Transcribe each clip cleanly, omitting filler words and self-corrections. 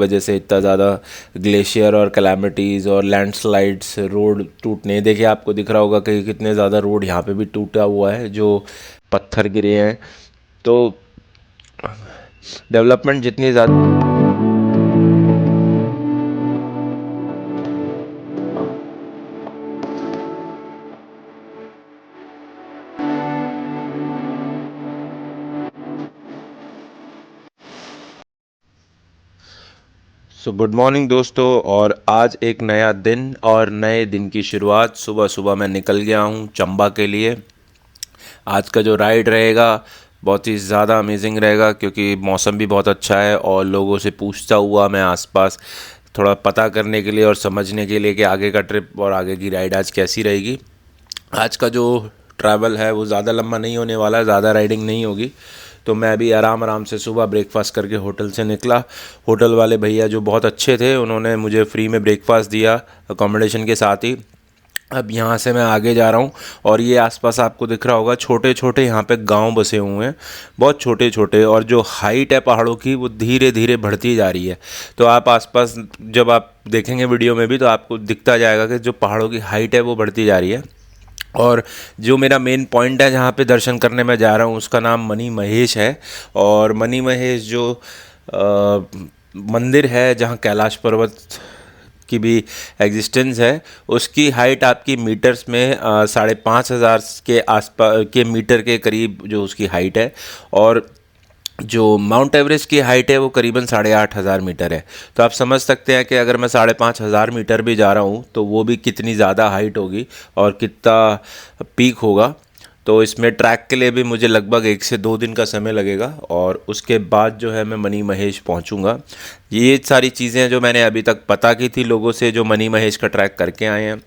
वजह से इतना ज़्यादा ग्लेशियर और कैलामिटीज़ और लैंडस्लाइड्स, रोड टूटने, देखिए आपको दिख रहा होगा कि कितने ज़्यादा रोड यहाँ पे भी टूटा हुआ है, जो पत्थर गिरे हैं। तो डेवलपमेंट जितनी ज़्यादा। सो गुड मॉर्निंग दोस्तों, और आज एक नया दिन और नए दिन की शुरुआत। सुबह सुबह मैं निकल गया हूँ चंबा के लिए। आज का जो राइड रहेगा बहुत ही ज़्यादा अमेजिंग रहेगा, क्योंकि मौसम भी बहुत अच्छा है, और लोगों से पूछता हुआ मैं आसपास थोड़ा पता करने के लिए और समझने के लिए कि आगे का ट्रिप और आगे की राइड आज कैसी रहेगी। आज का जो ट्रैवल है वो ज़्यादा लंबा नहीं होने वाला, ज़्यादा राइडिंग नहीं होगी। तो मैं अभी आराम आराम से सुबह ब्रेकफास्ट करके होटल से निकला। होटल वाले भैया जो बहुत अच्छे थे, उन्होंने मुझे फ्री में ब्रेकफास्ट दिया अकोमोडेशन के साथ ही। अब यहाँ से मैं आगे जा रहा हूँ, और ये आसपास आपको दिख रहा होगा छोटे छोटे यहाँ पे गांव बसे हुए हैं, बहुत छोटे छोटे, और जो हाइट है पहाड़ों की वो धीरे धीरे बढ़ती जा रही है। तो आप आसपास जब आप देखेंगे वीडियो में भी, तो आपको दिखता जाएगा कि जो पहाड़ों की हाइट है वो बढ़ती जा रही है। और जो मेरा मेन पॉइंट है जहाँ पे दर्शन करने मैं जा रहा हूँ, उसका नाम मनी महेश है। और मनी महेश जो मंदिर है, जहाँ कैलाश पर्वत की भी एग्जिस्टेंस है, उसकी हाइट आपकी मीटर्स में 5,500 के आसपास के मीटर के करीब जो उसकी हाइट है। और जो माउंट एवरेस्ट की हाइट है वो करीबन 8,500 मीटर है। तो आप समझ सकते हैं कि अगर मैं 5,500 मीटर भी जा रहा हूँ तो वो भी कितनी ज़्यादा हाइट होगी और कितना पीक होगा। तो इसमें ट्रैक के लिए भी मुझे लगभग 1 से 2 दिन का समय लगेगा, और उसके बाद जो है मैं मनी महेश पहुँचूँगा। ये सारी चीज़ें जो मैंने अभी तक पता की थी लोगों से जो मनी महेश का ट्रैक करके आए हैं।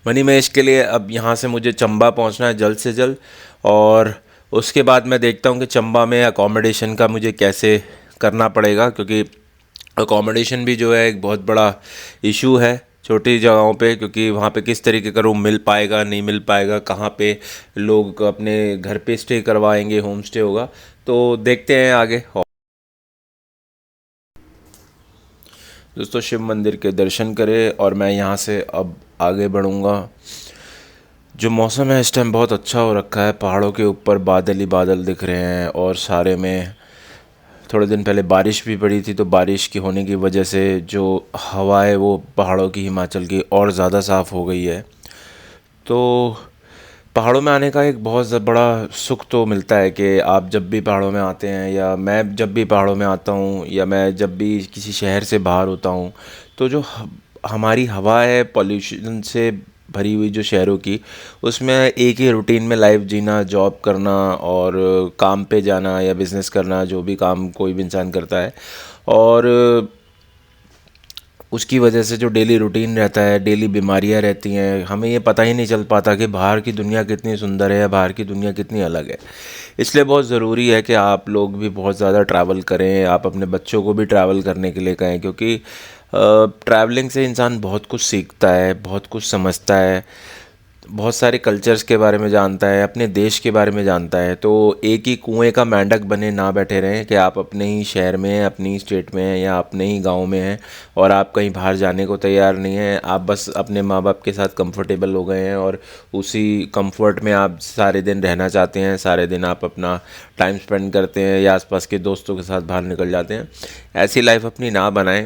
मनी महेश के लिए अब यहाँ से मुझे चंबा पहुँचना है जल्द से जल्द, और उसके बाद मैं देखता हूँ कि चंबा में अकोमोडेशन का मुझे कैसे करना पड़ेगा, क्योंकि अकोमोडेशन भी जो है एक बहुत बड़ा इशू है छोटी जगहों पे, क्योंकि वहाँ पे किस तरीके का रूम मिल पाएगा नहीं मिल पाएगा, कहाँ पे लोग अपने घर पे स्टे करवाएंगे, होम स्टे होगा। तो देखते हैं आगे। दोस्तों, शिव मंदिर के दर्शन करें और मैं यहाँ से अब आगे बढ़ूँगा। जो मौसम है इस टाइम बहुत अच्छा हो रखा है, पहाड़ों के ऊपर बादल ही बादल दिख रहे हैं, और सारे में थोड़े दिन पहले बारिश भी पड़ी थी, तो बारिश की होने की वजह से जो हवा है वो पहाड़ों की, हिमाचल की, और ज़्यादा साफ़ हो गई है। तो पहाड़ों में आने का एक बहुत बड़ा सुख तो मिलता है कि आप जब भी पहाड़ों में आते हैं, या मैं जब भी पहाड़ों में आता हूँ, या मैं जब भी किसी शहर से बाहर होता हूँ, तो जो हमारी हवा है पॉल्यूशन से भरी हुई जो शहरों की, उसमें एक ही रूटीन में लाइफ जीना, जॉब करना और काम पे जाना या बिज़नेस करना, जो भी काम कोई भी इंसान करता है, और उसकी वजह से जो डेली रूटीन रहता है, डेली बीमारियां रहती हैं, हमें ये पता ही नहीं चल पाता कि बाहर की दुनिया कितनी सुंदर है या बाहर की दुनिया कितनी अलग है। इसलिए बहुत ज़रूरी है कि आप लोग भी बहुत ज़्यादा ट्रैवल करें, आप अपने बच्चों को भी ट्रैवल करने के लिए कहें, क्योंकि ट्रैवलिंग से इंसान बहुत कुछ सीखता है, बहुत कुछ समझता है, बहुत सारे कल्चर्स के बारे में जानता है, अपने देश के बारे में जानता है। तो एक ही कुएं का मेंढक बने ना बैठे रहें कि आप अपने ही शहर में हैं, अपनी ही स्टेट में हैं, या अपने ही गांव में हैं, और आप कहीं बाहर जाने को तैयार नहीं हैं। आप बस अपने माँ बाप के साथ कंफर्टेबल हो गए हैं, और उसी कंफर्ट में आप सारे दिन रहना चाहते हैं, सारे दिन आप अपना टाइम स्पेंड करते हैं, या आसपास के दोस्तों के साथ बाहर निकल जाते हैं। ऐसी लाइफ अपनी ना बनाएं।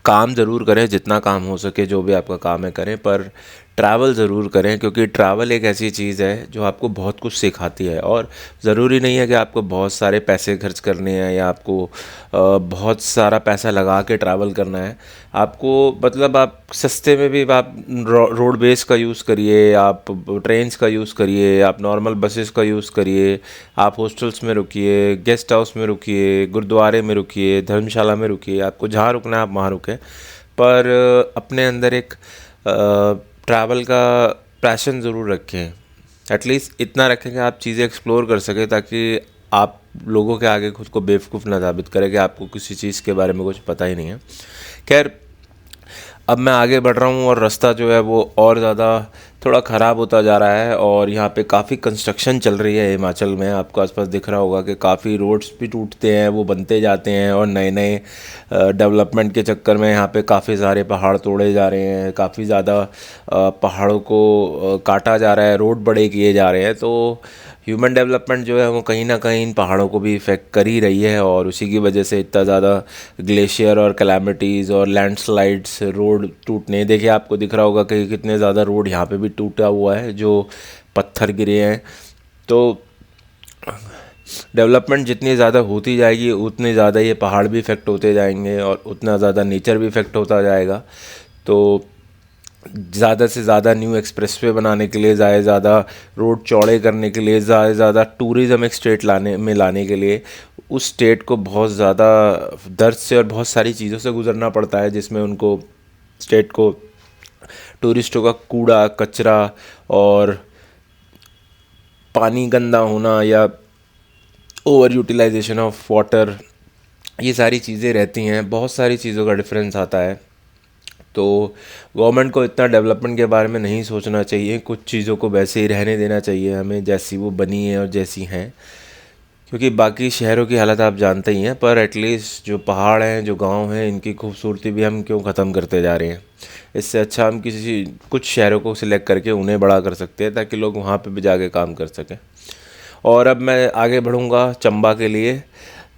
काम ज़रूर करें, जितना काम हो सके जो भी आपका काम है करें, पर ट्रैवल ज़रूर करें, क्योंकि ट्रैवल एक ऐसी चीज़ है जो आपको बहुत कुछ सिखाती है। और ज़रूरी नहीं है कि आपको बहुत सारे पैसे खर्च करने हैं, या आपको बहुत सारा पैसा लगा के ट्रैवल करना है। आपको मतलब आप सस्ते में भी आप रोड बेस का यूज़ करिए, आप ट्रेन्स का यूज़ करिए, आप नॉर्मल बसेस का यूज़ करिए, आप हॉस्टल्स में रुकिए, गेस्ट हाउस में रुकिए, गुरुद्वारे में रुकिए, धर्मशाला में रुकिए, आपको जहाँ रुकना है आप वहाँ रुकें। पर अपने अंदर एक ट्रैवल का पैशन ज़रूर रखें। एटलीस्ट इतना रखें कि आप चीज़ें एक्सप्लोर कर सकें, ताकि आप लोगों के आगे खुद को बेवकूफ़ ना साबित करें कि आपको किसी चीज़ के बारे में कुछ पता ही नहीं है। खैर, अब मैं आगे बढ़ रहा हूँ, और रास्ता जो है वो और ज़्यादा थोड़ा ख़राब होता जा रहा है। और यहाँ पे काफ़ी कंस्ट्रक्शन चल रही है हिमाचल में, आपको आसपास दिख रहा होगा कि काफ़ी रोड्स भी टूटते हैं, वो बनते जाते हैं, और नए नए डेवलपमेंट के चक्कर में यहाँ पे काफ़ी सारे पहाड़ तोड़े जा रहे हैं, काफ़ी ज़्यादा पहाड़ों को काटा जा रहा है, रोड बड़े किए जा रहे हैं। तो ह्यूमन डेवलपमेंट जो है वो कहीं ना कहीं इन पहाड़ों को भी इफ़ेक्ट कर ही रही है, और उसी की वजह से इतना ज़्यादा ग्लेशियर और कैलामिटीज़ और लैंडस्लाइड्स, रोड टूटने, देखिए आपको दिख रहा होगा कि कितने ज़्यादा रोड यहाँ पे भी टूटा हुआ है, जो पत्थर गिरे हैं। तो डेवलपमेंट जितनी ज़्यादा होती जाएगी उतने ज़्यादा ये पहाड़ भी इफ़ेक्ट होते जाएंगे, और उतना ज़्यादा नेचर भी इफ़ेक्ट होता जाएगा। तो ज़्यादा से ज़्यादा न्यू एक्सप्रेसवे बनाने के लिए, ज़्यादा से ज़्यादा रोड चौड़े करने के लिए, ज़्यादा से ज़्यादा टूरिज़्म एक स्टेट लाने के लिए, उस स्टेट को बहुत ज़्यादा दर्द से और बहुत सारी चीज़ों से गुजरना पड़ता है, जिसमें उनको, स्टेट को, टूरिस्टों का कूड़ा कचरा और पानी गंदा होना या ओवर यूटिलाइजेशन ऑफ वाटर, ये सारी चीज़ें रहती हैं, बहुत सारी चीज़ों का डिफरेंस आता है। तो गवर्नमेंट को इतना डेवलपमेंट के बारे में नहीं सोचना चाहिए, कुछ चीज़ों को वैसे ही रहने देना चाहिए हमें, जैसी वो बनी है और जैसी हैं। क्योंकि बाकी शहरों की हालत आप जानते ही हैं, पर एटलीस्ट जो पहाड़ हैं, जो गांव हैं, इनकी खूबसूरती भी हम क्यों ख़त्म करते जा रहे हैं। इससे अच्छा हम किसी कुछ शहरों को सिलेक्ट करके उन्हें बड़ा कर सकते हैं, ताकि लोग वहाँ पे भी जाके काम कर सकें। और अब मैं आगे बढ़ूँगा चंबा के लिए।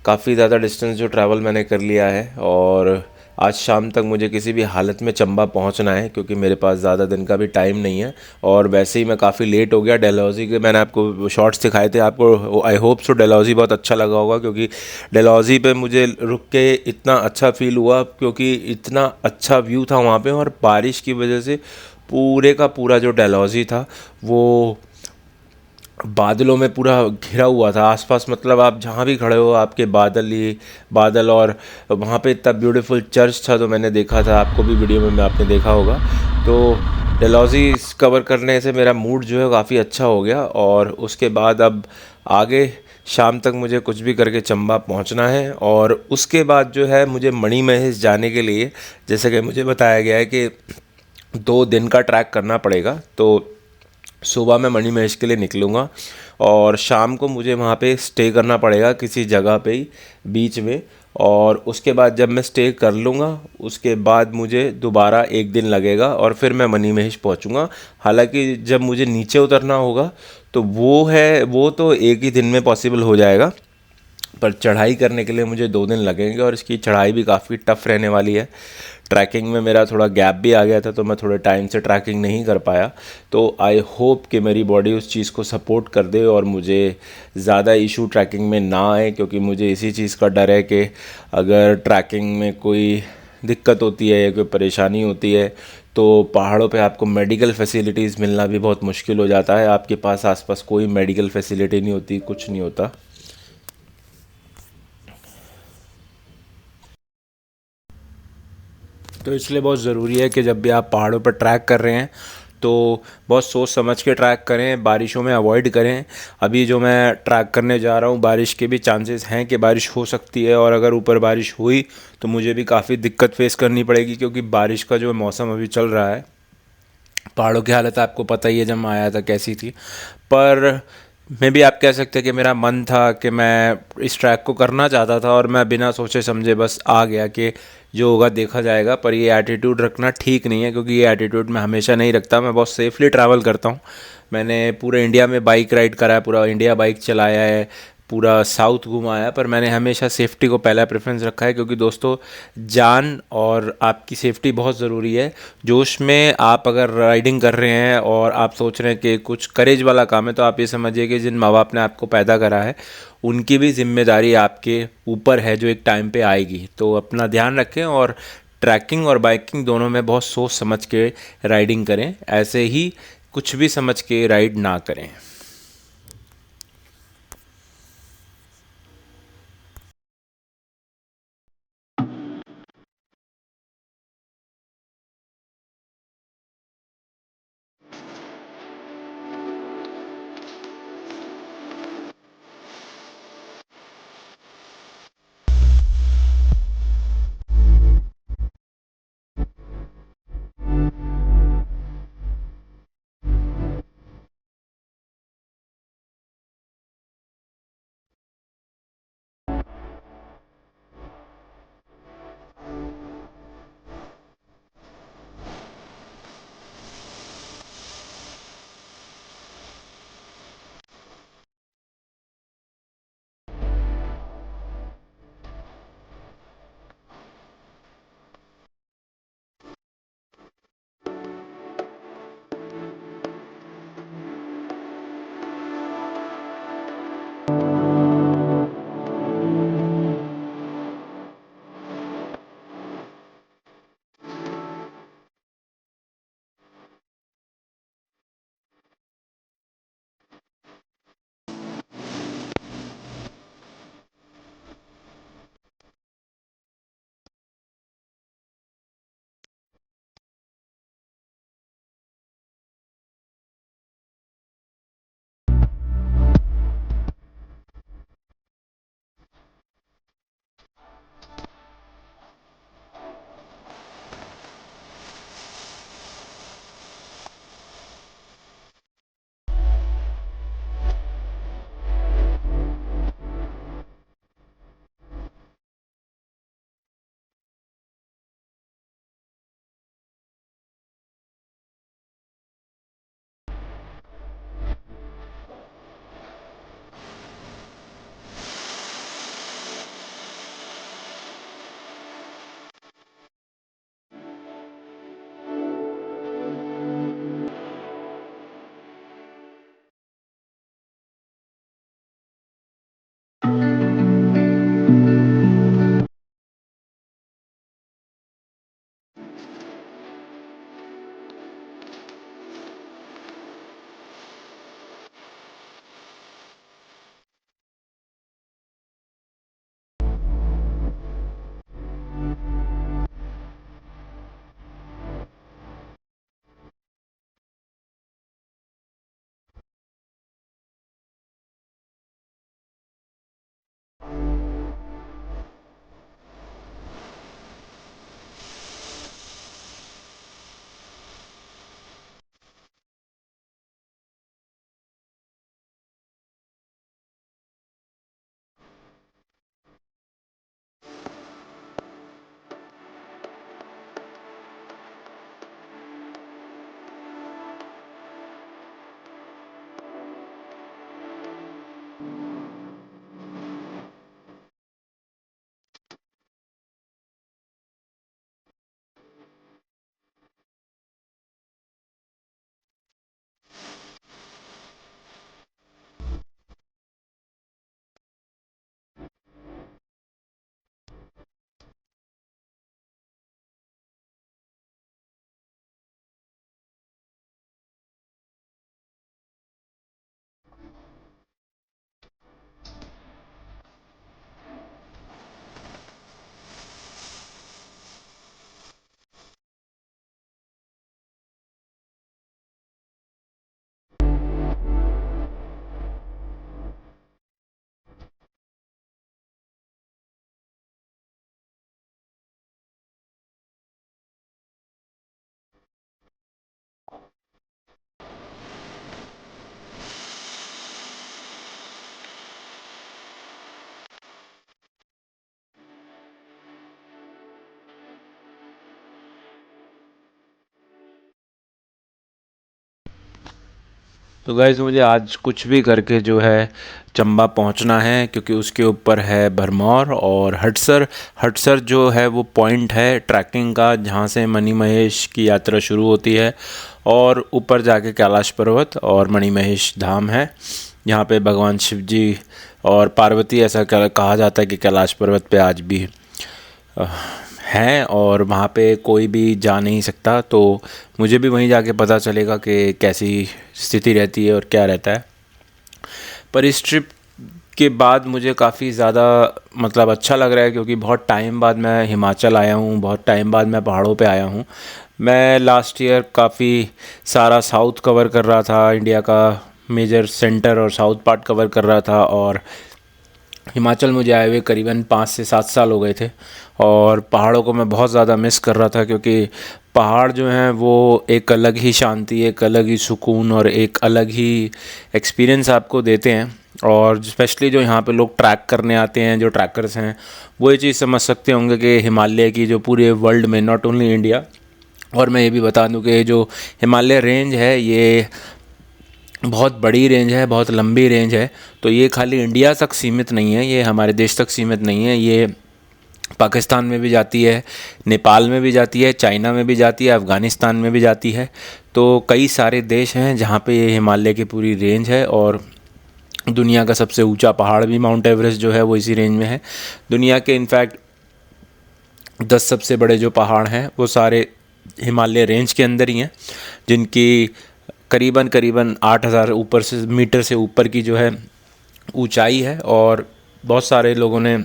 काफ़ी ज़्यादा डिस्टेंस जो ट्रैवल मैंने कर लिया है, और आज शाम तक मुझे किसी भी हालत में चंबा पहुंचना है, क्योंकि मेरे पास ज़्यादा दिन का भी टाइम नहीं है। और वैसे ही मैं काफ़ी लेट हो गया। डलहौज़ी के मैंने आपको शॉर्ट्स दिखाए थे, आपको आई होप सो डलहौज़ी बहुत अच्छा लगा होगा, क्योंकि डलहौज़ी पे मुझे रुक के इतना अच्छा फील हुआ, क्योंकि इतना अच्छा व्यू था वहाँ पे, और बारिश की वजह से पूरे का पूरा जो डलहौज़ी था वो बादलों में पूरा घिरा हुआ था आसपास। मतलब आप जहाँ भी खड़े हो आपके बादल ही बादल, और वहाँ पे इतना ब्यूटीफुल चर्च था, तो मैंने देखा था, आपको भी वीडियो में आपने देखा होगा। तो डलहौज़ी कवर करने से मेरा मूड जो है काफ़ी अच्छा हो गया। और उसके बाद अब आगे शाम तक मुझे कुछ भी करके चंबा पहुंचना है, और उसके बाद जो है मुझे मणि महेश जाने के लिए, जैसे कि मुझे बताया गया है कि 2 दिन का ट्रैक करना पड़ेगा। तो सुबह मैं मणि महेश के लिए निकलूँगा, और शाम को मुझे वहाँ पे स्टे करना पड़ेगा किसी जगह पे ही बीच में। और उसके बाद जब मैं स्टे कर लूँगा, उसके बाद मुझे दोबारा 1 दिन लगेगा, और फिर मैं मणि महेश पहुँचूँगा। हालांकि जब मुझे नीचे उतरना होगा तो वो तो एक ही दिन में पॉसिबल हो जाएगा, पर चढ़ाई करने के लिए मुझे 2 दिन लगेंगे, और इसकी चढ़ाई भी काफ़ी टफ रहने वाली है। ट्रैकिंग में मेरा थोड़ा गैप भी आ गया था, तो मैं थोड़े टाइम से ट्रैकिंग नहीं कर पाया। तो आई होप कि मेरी बॉडी उस चीज़ को सपोर्ट कर दे, और मुझे ज़्यादा इशू ट्रैकिंग में ना आए, क्योंकि मुझे इसी चीज़ का डर है कि अगर ट्रैकिंग में कोई दिक्कत होती है या कोई परेशानी होती है, तो पहाड़ों पे आपको मेडिकल फैसिलिटीज़ मिलना भी बहुत मुश्किल हो जाता है। आपके पास आसपास कोई मेडिकल फैसिलिटी नहीं होती, कुछ नहीं होता। तो इसलिए बहुत ज़रूरी है कि जब भी आप पहाड़ों पर ट्रैक कर रहे हैं तो बहुत सोच समझ के ट्रैक करें, बारिशों में अवॉइड करें। अभी जो मैं ट्रैक करने जा रहा हूँ, बारिश के भी चांसेस हैं कि बारिश हो सकती है, और अगर ऊपर बारिश हुई तो मुझे भी काफ़ी दिक्कत फेस करनी पड़ेगी, क्योंकि बारिश का जो मौसम अभी चल रहा है, पहाड़ों की हालत आपको पता ही है जब मैं आया था कैसी थी। पर मैं भी, आप कह सकते हैं कि मेरा मन था कि मैं इस ट्रैक को करना चाहता था, और मैं बिना सोचे समझे बस आ गया कि जो होगा देखा जाएगा। पर ये एटीट्यूड रखना ठीक नहीं है, क्योंकि ये एटीट्यूड मैं हमेशा नहीं रखता। मैं बहुत सेफली ट्रैवल करता हूँ। मैंने पूरे इंडिया में बाइक राइड करा है, पूरा इंडिया बाइक चलाया है, पूरा साउथ घुमाया है, पर मैंने हमेशा सेफ्टी को पहला प्रेफरेंस रखा है, क्योंकि दोस्तों जान और आपकी सेफ्टी बहुत ज़रूरी है। जोश में आप अगर राइडिंग कर रहे हैं और आप सोच रहे हैं कि कुछ करेज वाला काम है, तो आप ये समझिए कि जिन माँ बाप ने आपको पैदा करा है उनकी भी जिम्मेदारी आपके ऊपर है, जो एक टाइम पे आएगी। तो अपना ध्यान रखें, और ट्रैकिंग और बाइकिंग दोनों में बहुत सोच समझ के राइडिंग करें, ऐसे ही कुछ भी समझ के राइड ना करें। तो गाइज़ मुझे आज कुछ भी करके जो है चंबा पहुंचना है, क्योंकि उसके ऊपर है भरमौर और हटसर। हटसर जो है वो पॉइंट है ट्रैकिंग का, जहां से मणि महेश की यात्रा शुरू होती है और ऊपर जाके कैलाश पर्वत और मणि महेश धाम है। यहाँ पे भगवान शिव जी और पार्वती, ऐसा कहा जाता है कि कैलाश पर्वत पे आज भी हैं और वहाँ पे कोई भी जा नहीं सकता। तो मुझे भी वहीं जाके पता चलेगा कि कैसी स्थिति रहती है और क्या रहता है। पर इस ट्रिप के बाद मुझे काफ़ी ज़्यादा मतलब अच्छा लग रहा है, क्योंकि बहुत टाइम बाद मैं हिमाचल आया हूँ, बहुत टाइम बाद मैं पहाड़ों पे आया हूँ। मैं लास्ट ईयर काफ़ी सारा साउथ कवर कर रहा था, इंडिया का मेजर सेंटर और साउथ पार्ट कवर कर रहा था, और हिमाचल मुझे आए हुए करीबन 5 से 7 साल हो गए थे। और पहाड़ों को मैं बहुत ज़्यादा मिस कर रहा था, क्योंकि पहाड़ जो हैं वो एक अलग ही शांति, एक अलग ही सुकून और एक अलग ही एक्सपीरियंस आपको देते हैं। और स्पेशली जो यहाँ पे लोग ट्रैक करने आते हैं, जो ट्रैकर्स हैं, वो ये चीज़ समझ सकते होंगे कि हिमालय की जो पूरे वर्ल्ड में, नॉट ओनली इंडिया, और मैं ये भी बता दूं कि जो हिमालय रेंज है ये बहुत बड़ी रेंज है, बहुत लंबी रेंज है। तो ये खाली इंडिया तक सीमित नहीं है, ये हमारे देश तक सीमित नहीं है, ये पाकिस्तान में भी जाती है, नेपाल में भी जाती है, चाइना में भी जाती है, अफ़गानिस्तान में भी जाती है। तो कई सारे देश हैं जहाँ पे ये हिमालय की पूरी रेंज है। और दुनिया का सबसे ऊंचा पहाड़ भी माउंट एवरेस्ट जो है वो इसी रेंज में है। दुनिया के इनफैक्ट 10 सबसे बड़े जो पहाड़ हैं वो सारे हिमालय रेंज के अंदर ही हैं, जिनकी करीबन करीबन 8,000 ऊपर से मीटर से ऊपर की जो है ऊंचाई है। और बहुत सारे लोगों ने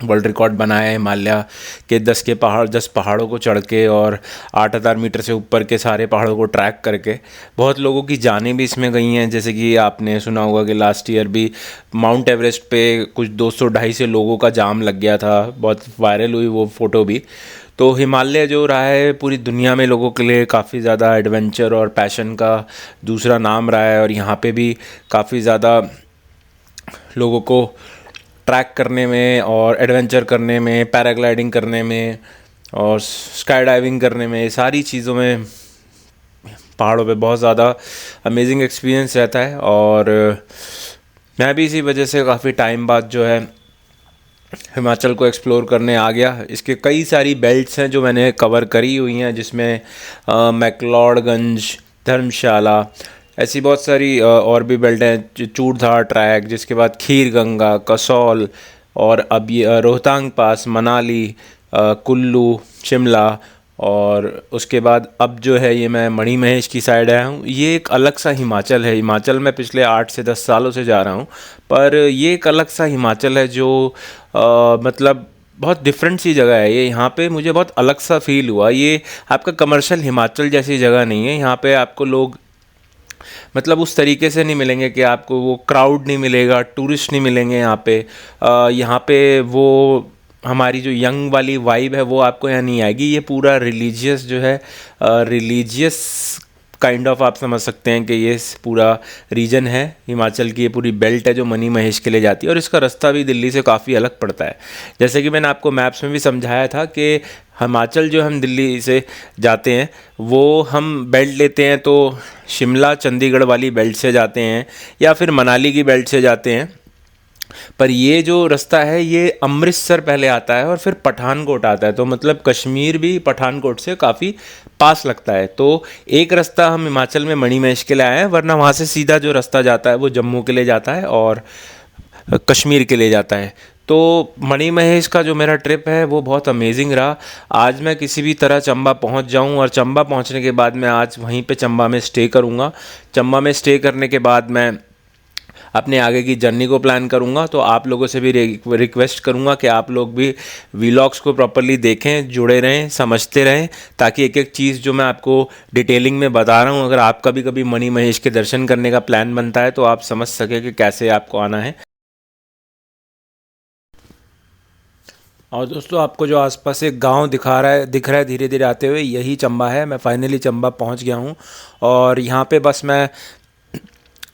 वर्ल्ड रिकॉर्ड बनाया है हिमालय के 10 पहाड़ों को चढ़ के और 8,000 मीटर से ऊपर के सारे पहाड़ों को ट्रैक करके। बहुत लोगों की जानें भी इसमें गई हैं, जैसे कि आपने सुना होगा कि लास्ट ईयर भी माउंट एवरेस्ट पे कुछ 200-250 लोगों का जाम लग गया था, बहुत वायरल हुई वो फ़ोटो भी। तो हिमालय जो रहा है पूरी दुनिया में लोगों के लिए काफ़ी ज़्यादा एडवेंचर और पैशन का दूसरा नाम रहा है। और यहाँ पे भी काफ़ी ज़्यादा लोगों को ट्रैक करने में और एडवेंचर करने में, पैराग्लाइडिंग करने में और स्काई डाइविंग करने में, सारी चीज़ों में पहाड़ों पे बहुत ज़्यादा अमेजिंग एक्सपीरियंस रहता है। और मैं भी इसी वजह से काफ़ी टाइम बाद जो है हिमाचल को एक्सप्लोर करने आ गया। इसके कई सारी बेल्ट्स हैं जो मैंने कवर करी हुई हैं, जिसमें मैक्लोडगंज, धर्मशाला, ऐसी बहुत सारी और भी बेल्ट हैं, चूड़धार ट्रैक, जिसके बाद खीर गंगा, कसौल, और अब ये रोहतांग पास, मनाली, कुल्लू, शिमला, और उसके बाद अब जो है ये मैं मणि महेश की साइड आया हूँ। ये एक अलग सा हिमाचल है। हिमाचल मैं पिछले 8 से 10 सालों से जा रहा हूँ, पर ये एक अलग सा हिमाचल है जो मतलब बहुत डिफरेंट सी जगह है ये। यहाँ पे मुझे बहुत अलग सा फील हुआ। ये आपका कमर्शियल हिमाचल जैसी जगह नहीं है। यहाँ पे आपको लोग मतलब उस तरीके से नहीं मिलेंगे कि आपको वो क्राउड नहीं मिलेगा, टूरिस्ट नहीं मिलेंगे यहाँ पे। यहाँ पे वो हमारी जो यंग वाली वाइब है वो आपको यहाँ नहीं आएगी। ये पूरा रिलीजियस जो है, रिलीजियस काइंड ऑफ आप समझ सकते हैं कि ये पूरा रीजन है हिमाचल की, ये पूरी बेल्ट है जो मणि महेश के लिए जाती है। और इसका रास्ता भी दिल्ली से काफ़ी अलग पड़ता है। जैसे कि मैंने आपको मैप्स में भी समझाया था कि हिमाचल जो हम दिल्ली से जाते हैं वो हम बेल्ट लेते हैं तो शिमला चंडीगढ़ वाली बेल्ट से जाते हैं या फिर मनाली की बेल्ट से जाते हैं। पर ये जो रास्ता है ये अमृतसर पहले आता है और फिर पठानकोट आता है। तो मतलब कश्मीर भी पठानकोट से काफ़ी पास लगता है। तो एक रास्ता हम हिमाचल में मणि महेश के लिए आए हैं, वरना वहाँ से सीधा जो रास्ता जाता है वो जम्मू के लिए जाता है और कश्मीर के लिए जाता है। तो मणि महेश का जो मेरा ट्रिप है वो बहुत अमेजिंग रहा। आज मैं किसी भी तरह चंबा पहुंच जाऊं, और चंबा पहुंचने के बाद मैं आज वहीं पे चंबा में स्टे करूंगा। चंबा में स्टे करने के बाद मैं अपने आगे की जर्नी को प्लान करूंगा। तो आप लोगों से भी रिक्वेस्ट करूंगा कि आप लोग भी व्लॉग्स को प्रॉपर्ली देखें, जुड़े रहें, समझते रहें, ताकि एक एक चीज़ जो मैं आपको डिटेलिंग में बता रहा हूं, अगर आप कभी कभी मणि महेश के दर्शन करने का प्लान बनता है तो आप समझ सकें कि कैसे आपको आना है। और दोस्तों, आपको जो आसपास एक गांव दिख रहा है धीरे धीरे आते हुए, यही चंबा है। मैं फाइनली चंबा पहुंच गया हूं। और यहाँ पे बस मैं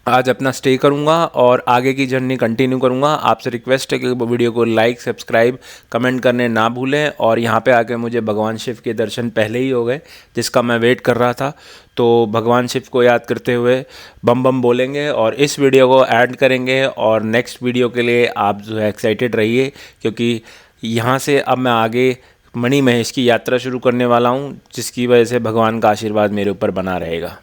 आज अपना स्टे करूँगा और आगे की जर्नी कंटिन्यू करूँगा। आपसे रिक्वेस्ट है कि वीडियो को लाइक, सब्सक्राइब, कमेंट करने ना भूलें। और यहाँ पे आके मुझे भगवान शिव के दर्शन पहले ही हो गए, जिसका मैं वेट कर रहा था। तो भगवान शिव को याद करते हुए बम बम बोलेंगे और इस वीडियो को ऐड करेंगे। और नेक्स्ट वीडियो के लिए आप जो है एक्साइटेड रहिए, क्योंकि यहाँ से अब मैं आगे मणि महेश की यात्रा शुरू करने वाला हूँ, जिसकी वजह से भगवान का आशीर्वाद मेरे ऊपर बना रहेगा।